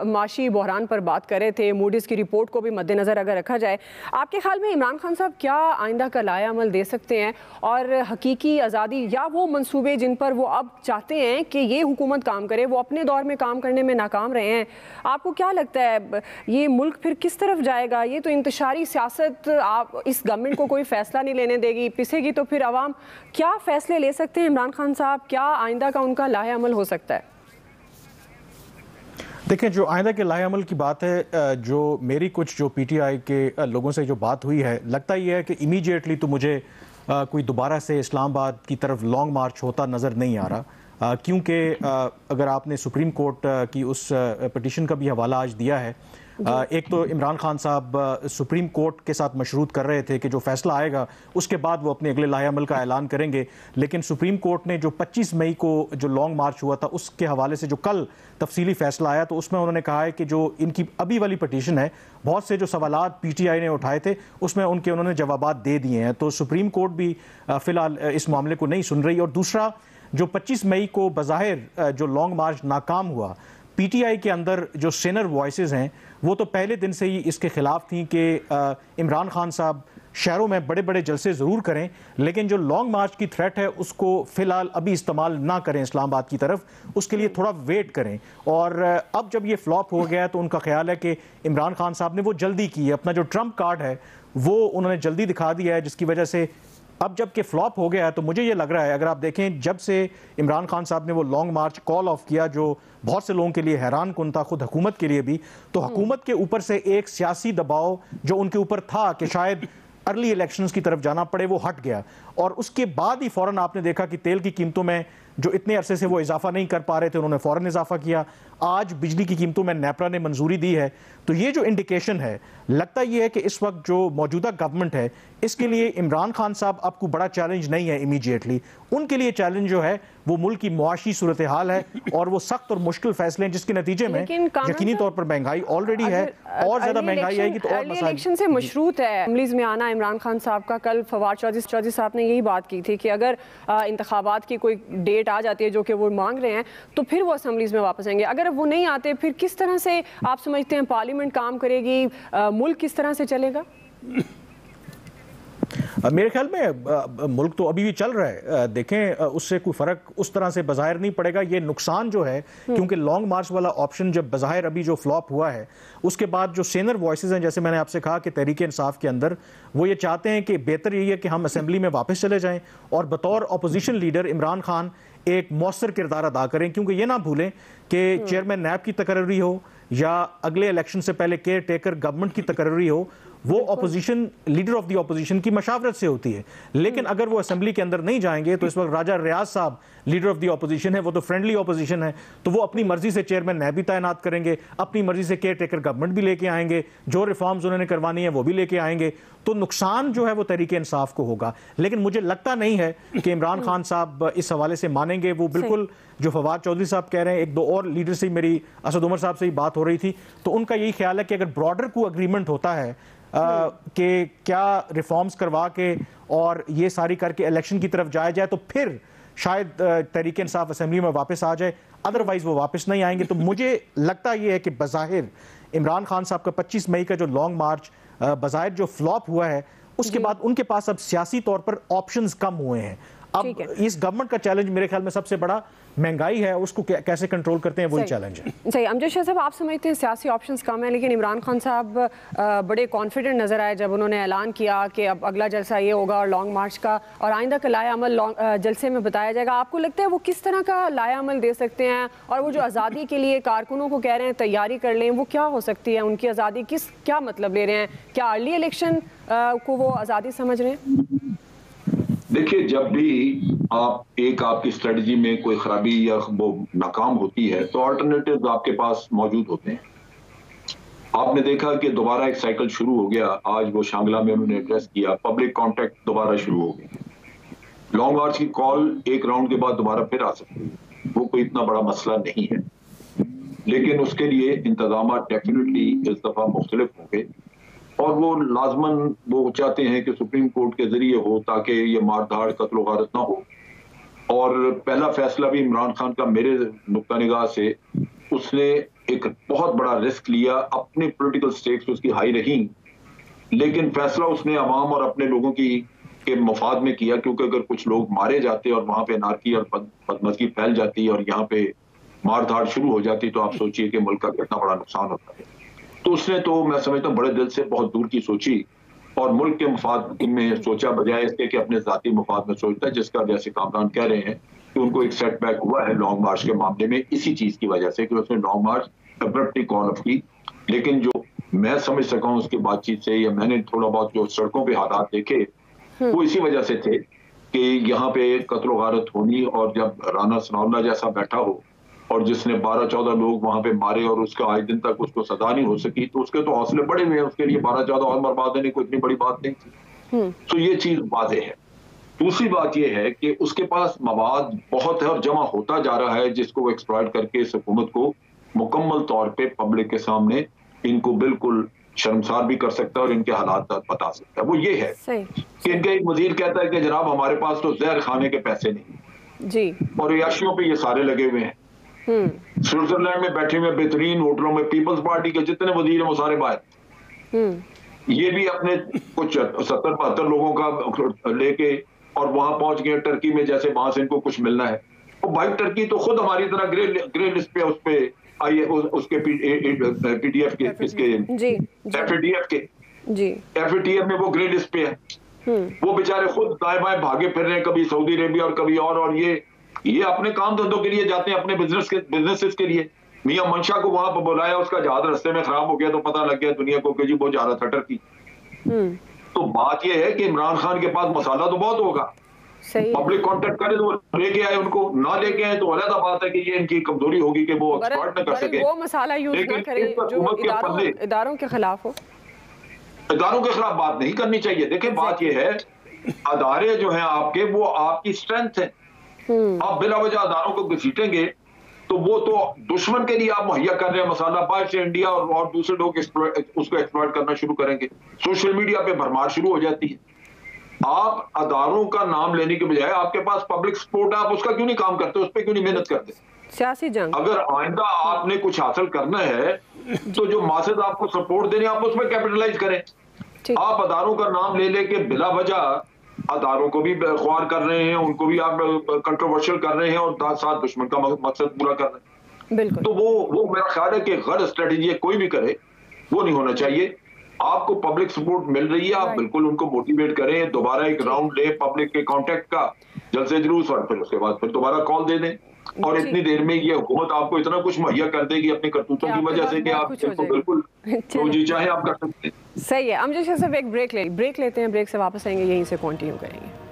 Speaker 2: माशी बहरान पर बात कर रहे थे, मूडीज़ की रिपोर्ट को भी मद्देनज़र अगर रखा जाए, आपके ख्याल में इमरान खान साहब क्या आइंदा का लाया अमल दे सकते हैं और हकीकी आज़ादी या वो मंसूबे जिन पर वो अब चाहते हैं कि ये हुकूमत काम करे, वो अपने दौर में काम करने में नाकाम रहे हैं? आपको क्या लगता है ये मुल्क फिर किस तरफ जाएगा? ये तो इंतशारी सियासत आप इस गवर्नमेंट को कोई फैसला नहीं लेने देगी, पिसेगी तो फिर अवाम क्या फैसले ले सकते हैं इमरान खान साहब? क्या आइंदा का उनका लाया अमल हो सकता है?
Speaker 4: देखें, जो आइंदा के लाया अमल की बात है, जो मेरी कुछ जो पीटीआई के लोगों से जो बात हुई है, लगता ये है कि इमीडिएटली तो मुझे कोई दोबारा से इस्लामाबाद की तरफ लॉन्ग मार्च होता नज़र नहीं आ रहा, क्योंकि अगर आपने सुप्रीम कोर्ट की उस पिटीशन का भी हवाला आज दिया है, एक तो इमरान खान साहब सुप्रीम कोर्ट के साथ मशरूत कर रहे थे कि जो फैसला आएगा उसके बाद वो अपने अगले लाया अमल का ऐलान करेंगे, लेकिन सुप्रीम कोर्ट ने जो 25 मई को जो लॉन्ग मार्च हुआ था उसके हवाले से जो कल तफसीली फैसला आया, तो उसमें उन्होंने कहा है कि जो इनकी अभी वाली पिटीशन है, बहुत से जो सवालात पीटीआई ने उठाए थे उसमें उन्होंने जवाबात दे दिए हैं, तो सुप्रीम कोर्ट भी फिलहाल इस मामले को नहीं सुन रही। और दूसरा, जो 25 मई को बज़ाहिर जो लॉन्ग मार्च नाकाम हुआ, पीटीआई के अंदर जो सीनियर वॉइसेस हैं वो तो पहले दिन से ही इसके खिलाफ थी कि इमरान खान साहब शहरों में बड़े बड़े जलसे ज़रूर करें, लेकिन जो लॉन्ग मार्च की थ्रेट है उसको फ़िलहाल अभी इस्तेमाल ना करें इस्लामाबाद की तरफ, उसके लिए थोड़ा वेट करें। और अब जब ये फ्लॉप हो गया तो उनका ख्याल है कि इमरान खान साहब ने वो जल्दी की है, अपना जो ट्रम्प कार्ड है वो उन्होंने जल्दी दिखा दिया है, जिसकी वजह से अब जब कि फ्लॉप हो गया है तो मुझे ये लग रहा है, अगर आप देखें जब से इमरान खान साहब ने वो लॉन्ग मार्च कॉल ऑफ किया, जो बहुत से लोगों के लिए हैरान कुन था, खुद हुकूमत के लिए भी, तो हुकूमत के ऊपर से एक सियासी दबाव जो उनके ऊपर था कि शायद अर्ली इलेक्शंस की तरफ जाना पड़े, वो हट गया। और उसके बाद ही फ़ौरन आपने देखा कि तेल की कीमतों में जो इतने अरसे से वो इजाफा नहीं कर पा रहे थे, उन्होंने फ़ौरन इजाफा किया। आज बिजली की कीमतों में नेपरा ने मंजूरी दी है, तो ये जो इंडिकेशन है, लगता ये है कि इस वक्त जो मौजूदा गवर्नमेंट है इसके लिए इमरान खान साहब आपको बड़ा चैलेंज नहीं है इमीडिएटली, उनके लिए चैलेंज जो है वो मुल्क की मुआशी सूरत हाल है और वो सख्त और मुश्किल फैसले हैं, जिसके नतीजे में यकीनी तौर पर महंगाई ऑलरेडी है और ज्यादा महंगाई आएगी तो और
Speaker 2: इलेक्शन से मशरूत है असेंबलीज में आना इमरान खान साहब का। कल फवाद चौधरी साहब ने यही बात की थी कि अगर इंतखाबात की कोई डेट आ जाती है जो कि वो मांग रहे हैं तो फिर वो असेंबलीज में वापस आएंगे। अगर वो नहीं आते फिर किस तरह से आप समझते हैं पार्लियामेंट काम करेगी, मुल्क किस तरह से चलेगा?
Speaker 4: मेरे ख्याल में मुल्क तो अभी भी चल रहा है, देखें उससे कोई फ़र्क उस तरह से बज़ाहिर नहीं पड़ेगा। ये नुकसान जो है, क्योंकि लॉन्ग मार्च वाला ऑप्शन जब बज़ाहिर अभी जो फ्लॉप हुआ है, उसके बाद जो सीनियर वॉइसेस हैं, जैसे मैंने आपसे कहा कि तहरीक इंसाफ के अंदर वो ये चाहते हैं कि बेहतर यही है कि हम असेंबली में वापस चले जाएं और बतौर अपोजिशन लीडर इमरान खान एक मौसर किरदार अदा करें, क्योंकि ये ना भूलें कि चेयरमैन नैब की तकर्री हो या अगले इलेक्शन से पहले केयर टेकर गवर्नमेंट की तकर्री हो, वो opposition leader of the opposition की मशावरत से होती है। लेकिन अगर वो असेंबली के अंदर नहीं जाएंगे तो इस वक्त राजा रियाज साहब लीडर ऑफ द अपोजिशन है, वो तो फ्रेंडली अपोजिशन है, तो वो अपनी मर्जी से चेयरमैन नैब भी तैनात करेंगे, अपनी मर्जी से केयर टेकर गवर्नमेंट भी लेके आएंगे, जो रिफॉर्म्स उन्होंने करवानी है वो भी लेके आएंगे, तो नुकसान जो है वो तहरीक इंसाफ को होगा। लेकिन मुझे लगता नहीं है कि इमरान खान साहब इस हवाले से मानेंगे। वो बिल्कुल जो फवाद चौधरी साहब कह रहे हैं, एक दो और लीडर से मेरी असद उमर साहब से ही बात हो रही थी, तो उनका यही ख्याल है कि अगर ब्रॉडर को अग्रीमेंट होता है कि क्या रिफॉर्म्स करवा के और ये सारी करके इलेक्शन की तरफ जाया जाए तो फिर शायद तहरीक इंसाफ असेंबली में वापस आ जाए, अदरवाइज वो वापस नहीं आएंगे। तो मुझे लगता ये है कि बज़ाहिर इमरान खान साहब का 25 मई का जो लॉन्ग मार्च बज़ाहिर जो फ्लॉप हुआ है, उसके बाद उनके पास अब सियासी तौर पर ऑप्शंस कम हुए हैं। अब इस गवर्नमेंट का चैलेंज मेरे ख्याल में सबसे बड़ा महंगाई है, उसको कैसे कंट्रोल करते हैं, वही चैलेंज है।
Speaker 2: सही। अमजद शेख साहब, आप समझते हैं सियासी ऑप्शंस कम हैं, लेकिन इमरान खान साहब बड़े कॉन्फिडेंट नजर आए जब उन्होंने ऐलान किया कि अब अगला जलसा ये होगा और लॉन्ग मार्च का और आइंदा का लाया अमल जलसे में बताया जाएगा। आपको लगता है वो किस तरह का लाया अमल दे सकते हैं? और वो जो आज़ादी के लिए कारकुनों को कह रहे हैं तैयारी कर लें, वो क्या हो सकती है? उनकी आज़ादी क्या मतलब ले रहे हैं? क्या अर्ली इलेक्शन को वो आज़ादी समझ रहे हैं?
Speaker 3: देखिए, जब भी आपकी स्ट्रेटजी में कोई खराबी या वो नाकाम होती है तो ऑल्टरनेटिव्स आपके पास मौजूद होते हैं। आपने देखा कि दोबारा एक साइकिल शुरू हो गया। आज वो शांगला में उन्होंने एड्रेस किया, पब्लिक कॉन्टेक्ट दोबारा शुरू हो गया। लॉन्ग मार्च की कॉल एक राउंड के बाद दोबारा फिर आ सकती है, वो कोई इतना बड़ा मसला नहीं है, लेकिन उसके लिए इंतजाम डेफिनेटली इस दफा मुख्तलिफ होंगे और वो लाजमन वो चाहते हैं कि सुप्रीम कोर्ट के जरिए हो ताकि ये मारधाड़ कत्ल गारत ना हो। और पहला फैसला भी इमरान खान का मेरे नुक्ता निगाह से, उसने एक बहुत बड़ा रिस्क लिया, अपने पॉलिटिकल स्टेक्स उसकी हाई रही, लेकिन फैसला उसने अवाम और अपने लोगों के मफाद में किया, क्योंकि अगर कुछ लोग मारे जाते और वहां पे नारकी और बदमज़गी फैल जाती और यहाँ पे मारधाड़ शुरू हो जाती तो आप सोचिए कि मुल्क का कितना बड़ा नुकसान होता है। तो उसने तो मैं समझता हूँ बड़े दिल से बहुत दूर की सोची और मुल्क के मफाद में सोचा, बजाय इसके कि अपने जाती मफाद में सोचता है, जिसका जैसे कामरान कह रहे हैं कि उनको एक सेटबैक हुआ है लॉन्ग मार्च के मामले में इसी चीज की वजह से कि उसने long March abruptly call of की। लेकिन जो मैं समझ सका हूँ उसकी बातचीत से या मैंने थोड़ा बहुत जो सड़कों पे हालात देखे वो इसी वजह से थे कि यहाँ पे कत्ल गारत होनी, और जब राना सनाउल्लाह जैसा बैठा हो और जिसने 12-14 लोग वहां पे मारे और उसका आज दिन तक उसको सजा नहीं हो सकी, तो उसके तो हौसले बड़े हुए हैं, उसके लिए 12-14 और बर्बाद देने कोई इतनी बड़ी बात नहीं थी। तो ये चीज वाज़ेह है। दूसरी बात यह है कि उसके पास मवाद बहुत है और जमा होता जा रहा है, जिसको वो एक्सप्लॉइट करके इस हुकूमत को मुकम्मल तौर पे पब्लिक के सामने इनको बिल्कुल शर्मसार भी कर सकता है और इनके हालात बता सकता है। वो ये है कि इनका एक वजीर कहता है कि जनाब हमारे पास तो जहर खाने के पैसे नहीं जी, और याशियों पे ये सारे लगे हुए हैं। स्विट्जरलैंड में बैठे हुए बेहतरीन होटलों में पीपल्स पार्टी के जितने वजीर हैं वो सारे बाहर। ये भी अपने कुछ 70-72 लोगों का लेके और वहां पहुंच गए टर्की में, जैसे वहां से इनको कुछ मिलना है। और भाई टर्की तो खुद हमारी तरह ग्रे लिस्ट पे उस पे आई है, उसके पीडीएफ के इसके एफएटीएफ में वो ग्रे लिस्ट पे है। वो बेचारे खुद दाएं बाएं भागे फिर रहे हैं, कभी सऊदी अरेबिया और कभी और ये अपने काम धंधों के लिए जाते हैं, अपने बिजनेसेस के लिए। मियां मंशा को वहां पर बुलाया, उसका जहाज रास्ते में खराब हो गया तो पता लग गया दुनिया को कि जी वो जा रहा था टर्की। तो बात यह है कि इमरान खान के पास मसाला तो बहुत होगा, पब्लिक कॉन्टेक्ट करे तो लेके आए, उनको ना लेके आए तो अलग बात है कि ये इनकी कमजोरी होगी कि वो एक्सपर्ट न कर सके,
Speaker 2: वो मसाला यूज ना करे जो इदारों के खिलाफ हो।
Speaker 3: इदारों के खिलाफ बात नहीं करनी चाहिए। देखिए बात यह है, अदारे जो हैं आपके वो आपकी स्ट्रेंथ है। आप बिला वजह अदारों को घसीटेंगे तो वो तो दुश्मन के लिए आप मुहैया कर रहे हैं मसाला, बाहर से इंडिया और दूसरे लोग उसको एक्सप्लॉइट करना शुरू करेंगे, सोशल मीडिया पे भरमार शुरू हो जाती है। आप अदारों का नाम लेने के बजाय आपके पास पब्लिक सपोर्ट है, आप उसका क्यों नहीं काम करते, उस पर क्यों नहीं मेहनत करते?
Speaker 2: सियासी जंग, अगर
Speaker 3: आइंदा आपने कुछ हासिल करना है तो जो मासेज आपको सपोर्ट दे रहे हैं आप उसमें कैपिटलाइज करें। आप अदारों का नाम ले लेके बिला वजह अदारों को भी ख्वार कर रहे हैं, उनको भी आप कंट्रोवर्शियल कर रहे हैं और साथ दुश्मन का मकसद पूरा कर रहे हैं। बिल्कुल। तो वो मेरा ख्याल है कि गलत स्ट्रेटेजी कोई भी करे वो नहीं होना चाहिए। आपको पब्लिक सपोर्ट मिल रही है, आप बिल्कुल उनको मोटिवेट करें, दोबारा एक राउंड ले पब्लिक के कांटेक्ट का, जलसे जुलूस, और फिर उसके बाद फिर दोबारा कॉल दे दें। और इतनी देर में ये हुकूमत आपको इतना कुछ मुहैया कर देगी अपनी करतूतों की वजह से कि आप बिल्कुल जो जी चाहे आप कर सकते हैं।
Speaker 2: सही है। अमजद शेख साहब एक ब्रेक लेते हैं, ब्रेक से वापस आएंगे, यहीं से कंटिन्यू करेंगे।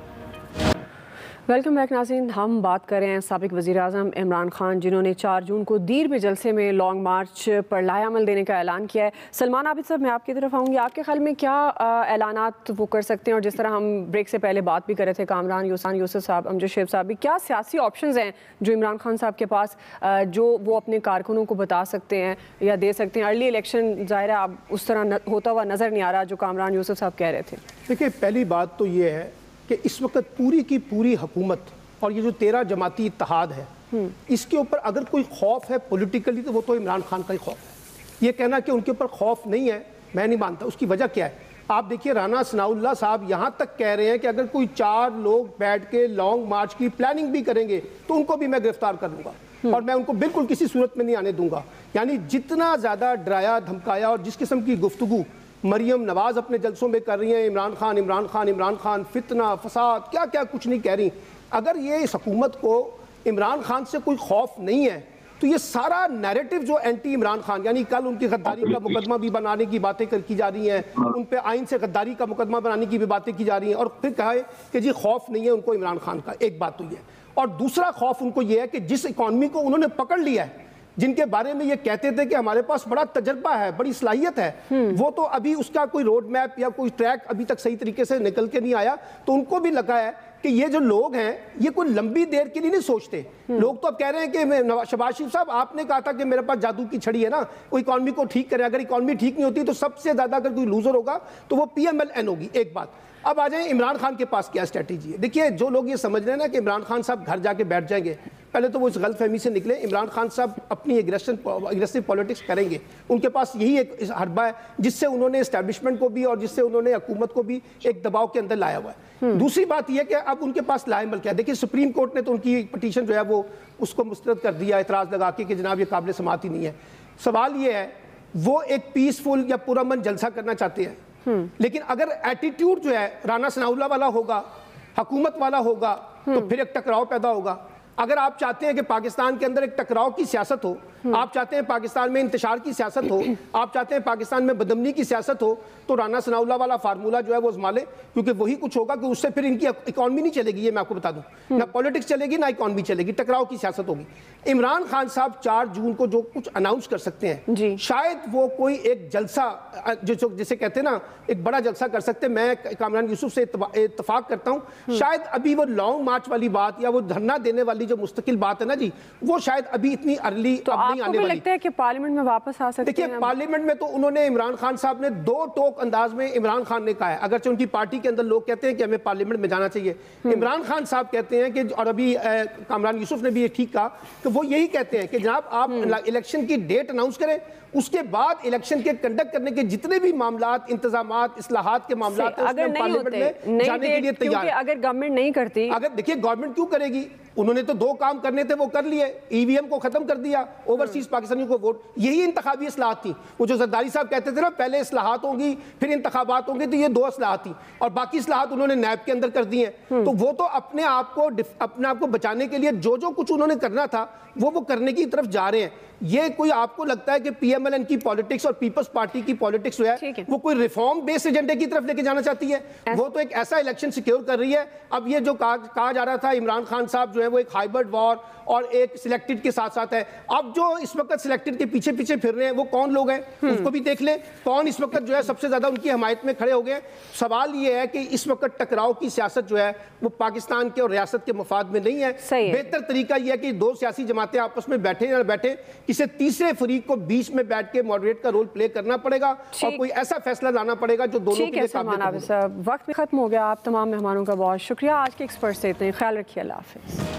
Speaker 2: वेलकम बैक नाज़रीन। हम बात कर रहे हैं साबिक वज़ीर-ए-आज़म इमरान खान, जिन्होंने 4 जून को दीर में जलसे में लॉन्ग मार्च पर लायामल देने का ऐलान किया है। सलमान आबिद साहब, मैं आपकी तरफ आऊँगी, आपके ख्याल में क्या ऐलानात वो कर सकते हैं? और जिस तरह हम ब्रेक से पहले बात भी कर रहे थे, कामरान यूसुफ साहब, अमजद शेख साहब भी, क्या सियासी ऑप्शंस हैं जो इमरान खान साहब के पास जो वो अपने कारकुनों को बता सकते हैं या दे सकते हैं? अर्ली इलेक्शन ज़ाहिर है अब उस तरह होता हुआ नज़र नहीं आ रहा जो कामरान यूसुफ साहब कह रहे थे।
Speaker 5: देखिए, पहली बात तो ये है कि इस वक्त पूरी की पूरी हुकूमत और ये जो 13 जमाती इत्तेहाद है, इसके ऊपर अगर कोई खौफ है पॉलिटिकली तो वो तो इमरान खान का ही खौफ है। ये कहना कि उनके ऊपर खौफ नहीं है, मैं नहीं मानता। उसकी वजह क्या है? आप देखिए राना सनाउल्लाह साहब यहाँ तक कह रहे हैं कि अगर कोई 4 लोग बैठ के लॉन्ग मार्च की प्लानिंग भी करेंगे तो उनको भी मैं गिरफ्तार कर लूँगा और मैं उनको बिल्कुल किसी सूरत में नहीं आने दूंगा। यानी जितना ज़्यादा डराया धमकाया और जिस किस्म की गुफ्तगू मरियम नवाज अपने जलसों में कर रही हैं, इमरान खान इमरान खान इमरान खान, फितना फसाद क्या क्या कुछ नहीं कह रही। अगर ये इस हुकूमत को इमरान खान से कोई खौफ नहीं है तो ये सारा नैरेटिव जो एंटी इमरान खान, यानी कल उनकी गद्दारी का मुकदमा भी बनाने की बातें की जा रही हैं, उन पे आइन से गद्दारी का मुकदमा बनाने की भी बातें की जा रही हैं, और फिर कहा है कि जी खौफ नहीं है उनको इमरान खान का। एक बात तो ये है, और दूसरा खौफ उनको ये है कि जिस इकॉनमी को उन्होंने पकड़ लिया है, जिनके बारे में ये कहते थे कि हमारे पास बड़ा तजर्बा है, बड़ी सलाहियत है, वो तो अभी उसका कोई रोड मैप या कोई ट्रैक अभी तक सही तरीके से निकल के नहीं आया। तो उनको भी लगा है कि ये जो लोग हैं ये कोई लंबी देर के लिए नहीं सोचते। लोग तो अब कह रहे हैं कि शहबाज शरीफ साहब आपने कहा था कि मेरे पास जादू की छड़ी है ना, वो इकॉनमी को ठीक करें। अगर इकॉनमी ठीक नहीं होती तो सबसे ज्यादा अगर कोई लूजर होगा तो वो PMLN होगी। एक बात। अब आ जाए इमरान खान के पास क्या स्ट्रेटेजी है। देखिए जो लोग ये समझ रहे हैं ना कि इमरान खान साहब घर जाके बैठ जाएंगे, पहले तो वो इस गलतफहमी से निकले। इमरान खान साहब अपनी एग्रेसिव पॉलिटिक्स करेंगे, उनके पास यही एक हरबा है जिससे उन्होंने एस्टैब्लिशमेंट को भी और जिससे उन्होंने हुकूमत को भी एक दबाव के अंदर लाया हुआ है। दूसरी बात यह कि अब उनके पास लाएमल क्या है। देखिए सुप्रीम कोर्ट ने तो उनकी पटिशन जो है वो उसको मुस्तरद कर दिया, एतराज़ लगा के कि जनाब ये काबिल समाअत ही नहीं है। सवाल ये है वो एक पीसफुल या पुरअमन जलसा करना चाहते हैं, लेकिन अगर एटीट्यूड जो है राना सनाउल्लाह वाला होगा, हुकूमत वाला होगा, तो फिर एक टकराव पैदा होगा। अगर आप चाहते हैं कि पाकिस्तान के अंदर एक टकराव की सियासत हो, आप चाहते हैं पाकिस्तान में इंतशार की सियासत हो, आप चाहते हैं पाकिस्तान में बदमनी की सियासत हो, तो राना सनाउल्लाह वाला फार्मूला जो है वो आज़मा ले, क्योंकि वही कुछ होगा कि उससे फिर इनकी इकॉनमी नहीं चलेगी। ये मैं आपको बता दूं, ना पॉलिटिक्स चलेगी ना इकॉनमी चलेगी, टकराव की सियासत होगी। इमरान खान साहब 4 जून को जो कुछ अनाउंस कर सकते हैं, शायद वो कोई एक जलसा जिसे कहते हैं ना एक बड़ा जलसा कर सकते हैं। मैं कामरान यूसुफ से इत्तफाक करता हूं, शायद अभी वो लॉन्ग मार्च वाली बात या वो धरना देने वाली जो मुस्तकिल बात है ना जी, वो शायद अभी इतनी अर्ली तो अब नहीं आने वाली।
Speaker 2: लगता है कि पार्लियामेंट में वापस आ सकते हैं।
Speaker 5: देखिए पार्लियामेंट में तो उन्होंने इमरान खान साहब ने 2 टोक अंदाज में इमरान खान ने कहा है, अगरचे उनकी पार्टी के अंदर लोग कहते हैं कि हमें पार्लियामेंट में जाना चाहिए, इमरान खान साहब कहते हैं कि, और अभी कामरान यूसुफ ने भी ये ठीक कहा कि वो यही कहते हैं कि जनाब आप इलेक्शन की डेट अनाउंस करें, उसके बाद इलेक्शन के कंडक्ट करने के जितने भी मामलात, इंतजामात, इस्लाहात के मामलात हैं, उसमें पार्लियामेंट में जाने के लिए तैयार।
Speaker 2: अगर गवर्नमेंट नहीं करती,
Speaker 5: अगर देखिए गवर्नमेंट क्यों करेगी, उन्होंने तो 2 काम करने थे वो कर लिए, EVM को खत्म कर दिया, ओवरसीज पाकिस्तानियों को वोट, यही इंतखाबी इस्लाहात थी। वो जो जरदारी साहब कहते थे ना पहले इस्लाहात होंगी फिर इंतखाबात होंगे, तो ये 2 इस्लाहात थी, और बाकी इस्लाहात उन्होंने नैब के अंदर कर दिए। तो वो तो अपने आप को बचाने के लिए जो कुछ उन्होंने करना था वो करने की तरफ जा रहे हैं। ये कोई आपको लगता है कि PMLN की पॉलिटिक्स और पीपल्स पार्टी की पॉलिटिक्स जो है वो कोई रिफॉर्म बेस्ड एजेंडे की तरफ लेके जाना चाहती है? वो तो एक ऐसा इलेक्शन सिक्योर कर रही है। अब ये जो कहा जा रहा था इमरान खान साहब जो है वो एक हाइब्रिड वॉर और एक सिलेक्टेड के साथ साथ है, अब जो इस वक्त सिलेक्टेड के पीछे पीछे फिर रहे हैं वो कौन लोग हैं उसको भी देख ले, कौन इस वक्त जो है सबसे ज्यादा उनकी हमायत में खड़े हो गए। सवाल ये है कि इस वक्त टकराव की सियासत जो है वो पाकिस्तान के और रियासत के मफाद में नहीं है। बेहतर तरीका यह है कि 2 सियासी जमातें आपस में बैठे या बैठे, किसी तीसरे फरीक को बीच में बैठ के मॉडरेट का रोल प्ले करना पड़ेगा और कोई ऐसा फैसला लाना पड़ेगा जो दोनों के लिए काबिल हो।
Speaker 2: वक्त भी खत्म हो गया। आप तमाम मेहमानों का बहुत शुक्रिया। आज के एक्सपर्ट से इतने, ख्याल रखिए। अल्लाह हाफिज़।